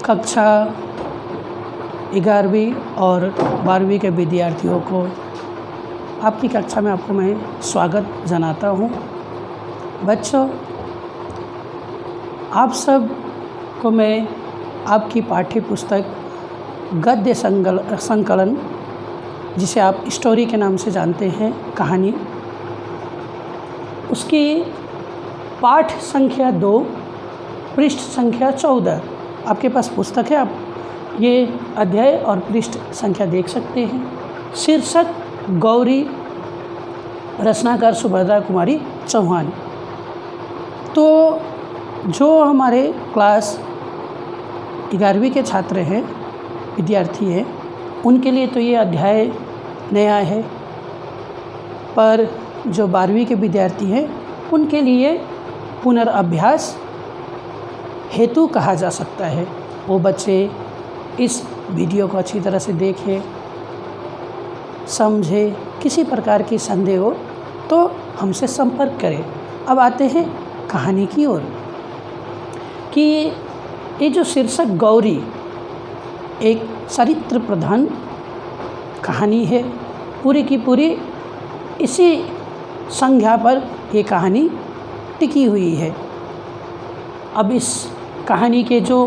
कक्षा 11वीं और 12वीं के विद्यार्थियों को आपकी कक्षा में आपको मैं स्वागत जनाता हूँ। बच्चों, आप सब को मैं आपकी पाठ्य पुस्तक गद्य संकलन, जिसे आप स्टोरी के नाम से जानते हैं, कहानी, उसकी पाठ संख्या 2 पृष्ठ संख्या 14 आपके पास पुस्तक है। आप ये अध्याय और पृष्ठ संख्या देख सकते हैं। शीर्षक गौरी, रचनाकार सुभद्रा कुमारी चौहान। तो जो हमारे क्लास 11वीं के छात्र हैं, विद्यार्थी हैं, उनके लिए तो ये अध्याय नया है, पर जो 12वीं के विद्यार्थी हैं उनके लिए पुनर्अभ्यास हेतु कहा जा सकता है। वो बच्चे इस वीडियो को अच्छी तरह से देखें, समझें, किसी प्रकार की संदेह हो तो हमसे संपर्क करें। अब आते हैं कहानी की ओर कि ये जो शीर्षक गौरी एक चरित्र प्रधान कहानी है। पूरी की पूरी इसी संज्ञा पर ये कहानी टिकी हुई है। अब इस कहानी के जो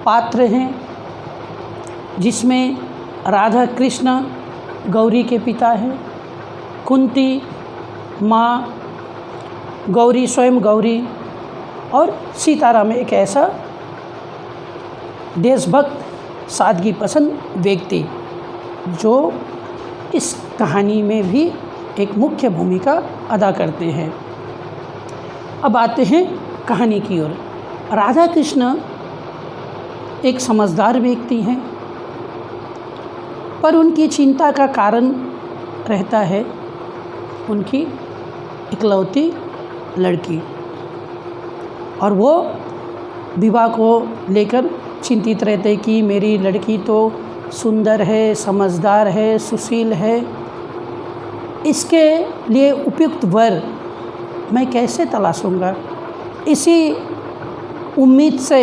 पात्र हैं, जिसमें राधा कृष्ण गौरी के पिता हैं, कुंती माँ, गौरी स्वयं गौरी, और सीताराम एक ऐसा देशभक्त सादगी पसंद व्यक्ति जो इस कहानी में भी एक मुख्य भूमिका अदा करते हैं। अब आते हैं कहानी की ओर। राधा कृष्ण एक समझदार व्यक्ति हैं, पर उनकी चिंता का कारण रहता है उनकी इकलौती लड़की, और वो विवाह को लेकर चिंतित रहते कि मेरी लड़की तो सुंदर है, समझदार है, सुशील है, इसके लिए उपयुक्त वर मैं कैसे तलाशूँगा। इसी उम्मीद से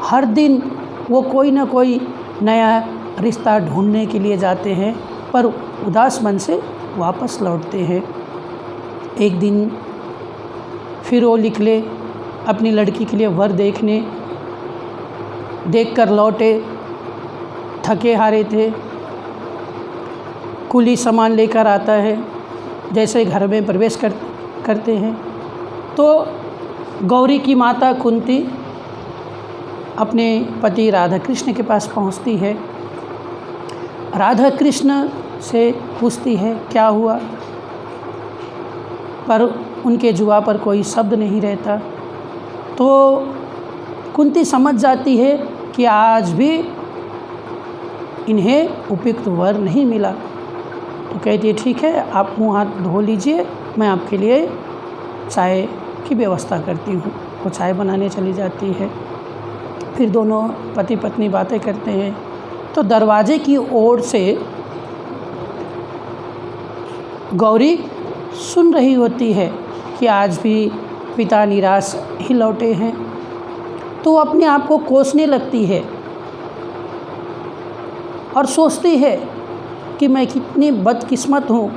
हर दिन वो कोई ना कोई नया रिश्ता ढूंढने के लिए जाते हैं, पर उदास मन से वापस लौटते हैं। एक दिन फिर वो निकले अपनी लड़की के लिए वर देखने, देखकर लौटे, थके हारे थे। कुली सामान लेकर आता है। जैसे घर में प्रवेश करते हैं तो गौरी की माता कुंती अपने पति राधा कृष्ण के पास पहुंचती है। राधा कृष्ण से पूछती है क्या हुआ, पर उनके जुबान पर कोई शब्द नहीं रहता। तो कुंती समझ जाती है कि आज भी इन्हें उपयुक्त वर नहीं मिला। तो कहती है ठीक है, आप मुँह हाथ धो लीजिए, मैं आपके लिए चाय की व्यवस्था करती हूँ। वो चाय बनाने चली जाती है। फिर दोनों पति पत्नी बातें करते हैं तो दरवाजे की ओर से गौरी सुन रही होती है कि आज भी पिता निराश ही लौटे हैं। तो वो अपने आप को कोसने लगती है और सोचती है कि मैं कितनी बदकिस्मत हूँ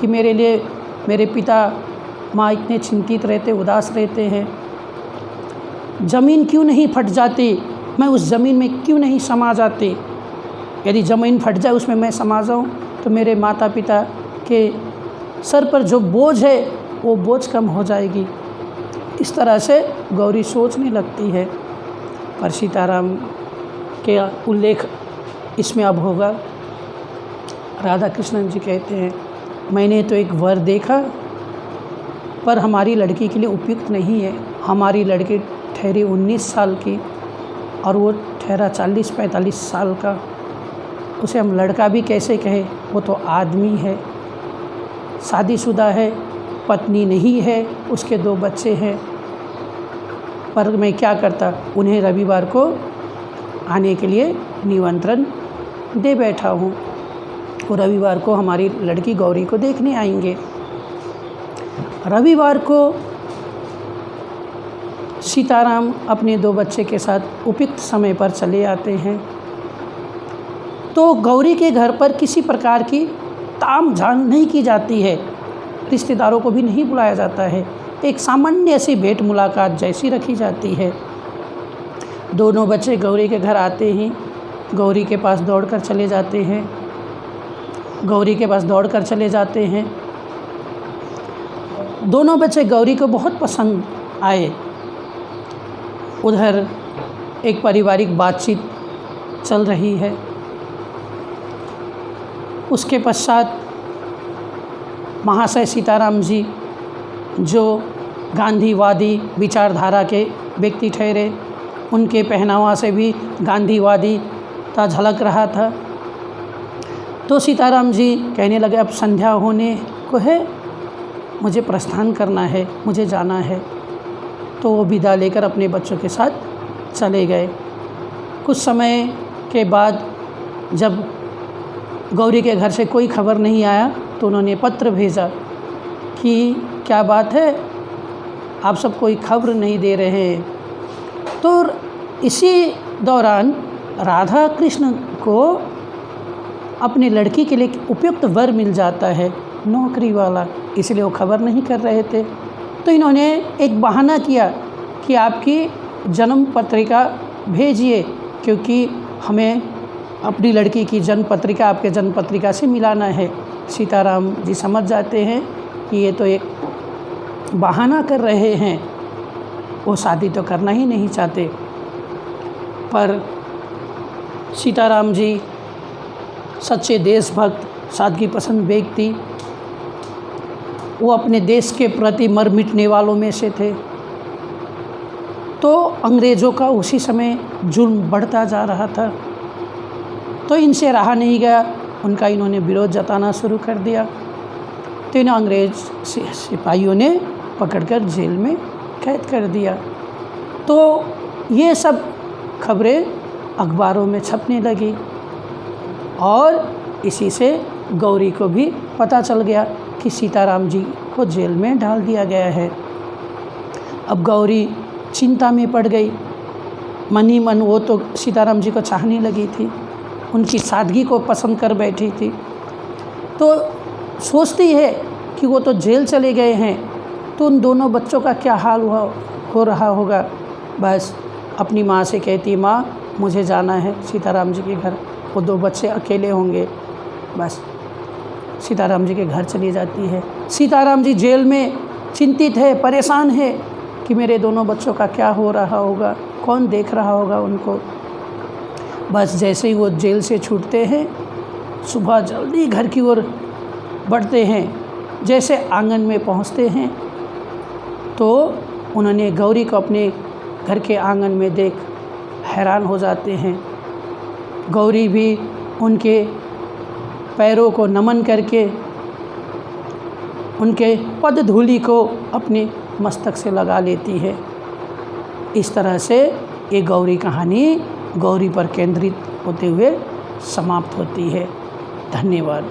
कि मेरे लिए मेरे पिता माँ इतने चिंतित रहते, उदास रहते हैं। ज़मीन क्यों नहीं फट जाती, मैं उस ज़मीन में क्यों नहीं समा जाती। यदि ज़मीन फट जाए, उसमें मैं समा जाऊँ तो मेरे माता पिता के सर पर जो बोझ है वो बोझ कम हो जाएगी। इस तरह से गौरी सोचने लगती है। पर सीताराम के उल्लेख इसमें अब होगा। राधा कृष्ण जी कहते हैं मैंने तो एक वर देखा, पर हमारी लड़की के लिए उपयुक्त नहीं है। हमारी लड़की ठहरी 19 साल की और वो ठहरा 40-45 साल का। उसे हम लड़का भी कैसे कहें, वो तो आदमी है, शादीशुदा है, पत्नी नहीं है, उसके 2 बच्चे हैं। पर मैं क्या करता, उन्हें रविवार को आने के लिए निमंत्रण दे बैठा हूँ। वो रविवार को हमारी लड़की गौरी को देखने आएंगे। रविवार को सीताराम अपने 2 बच्चे के साथ उपयुक्त समय पर चले आते हैं। तो गौरी के घर पर किसी प्रकार की ताम झाम नहीं की जाती है, रिश्तेदारों को भी नहीं बुलाया जाता है, एक सामान्य सी भेंट मुलाकात जैसी रखी जाती है। दोनों बच्चे गौरी के घर आते ही गौरी के पास दौड़कर चले जाते हैं, गौरी के पास दौड़कर चले जाते हैं। दोनों बच्चे गौरी को बहुत पसंद आए। उधर एक पारिवारिक बातचीत चल रही है। उसके पश्चात महाशय सीताराम जी, जो गांधीवादी विचारधारा के व्यक्ति ठहरे, उनके पहनावा से भी गांधीवादी झलक रहा था। तो सीताराम जी कहने लगे, अब संध्या होने को है, मुझे प्रस्थान करना है, मुझे जाना है। तो वो विदा लेकर अपने बच्चों के साथ चले गए। कुछ समय के बाद जब गौरी के घर से कोई खबर नहीं आया तो उन्होंने पत्र भेजा कि क्या बात है, आप सब कोई खबर नहीं दे रहे हैं। तो इसी दौरान राधा कृष्ण को अपनी लड़की के लिए उपयुक्त वर मिल जाता है, नौकरी वाला, इसलिए वो खबर नहीं कर रहे थे। तो इन्होंने एक बहाना किया कि आपकी जन्म पत्रिका भेजिए, क्योंकि हमें अपनी लड़की की जन्म पत्रिका आपके जन्म पत्रिका से मिलाना है। सीताराम जी समझ जाते हैं कि ये तो एक बहाना कर रहे हैं, वो शादी तो करना ही नहीं चाहते। पर सीताराम जी सच्चे देशभक्त, सादगी पसंद व्यक्ति, वो अपने देश के प्रति मर मिटने वालों में से थे। तो अंग्रेज़ों का उसी समय जुल्म बढ़ता जा रहा था, तो इनसे रहा नहीं गया, उनका इन्होंने विरोध जताना शुरू कर दिया। तो इन्हें अंग्रेज़ सिपाहियों ने पकड़कर जेल में कैद कर दिया। तो ये सब खबरें अखबारों में छपने लगी और इसी से गौरी को भी पता चल गया कि सीताराम जी को जेल में डाल दिया गया है। अब गौरी चिंता में पड़ गई, मन ही मन वो तो सीताराम जी को चाहने लगी थी, उनकी सादगी को पसंद कर बैठी थी। तो सोचती है कि वो तो जेल चले गए हैं, तो उन दोनों बच्चों का क्या हाल हो रहा होगा। बस अपनी माँ से कहती, माँ मुझे जाना है सीताराम जी के घर, वो 2 बच्चे अकेले होंगे। बस सीताराम जी के घर चली जाती है। सीताराम जी जेल में चिंतित है, परेशान है कि मेरे दोनों बच्चों का क्या हो रहा होगा, कौन देख रहा होगा उनको। बस जैसे ही वो जेल से छूटते हैं, सुबह जल्दी घर की ओर बढ़ते हैं। जैसे आंगन में पहुंचते हैं तो उन्होंने गौरी को अपने घर के आंगन में देख हैरान हो जाते हैं। गौरी भी उनके पैरों को नमन करके उनके पद धूलि को अपने मस्तक से लगा लेती है। इस तरह से ये गौरी कहानी गौरी पर केंद्रित होते हुए समाप्त होती है। धन्यवाद।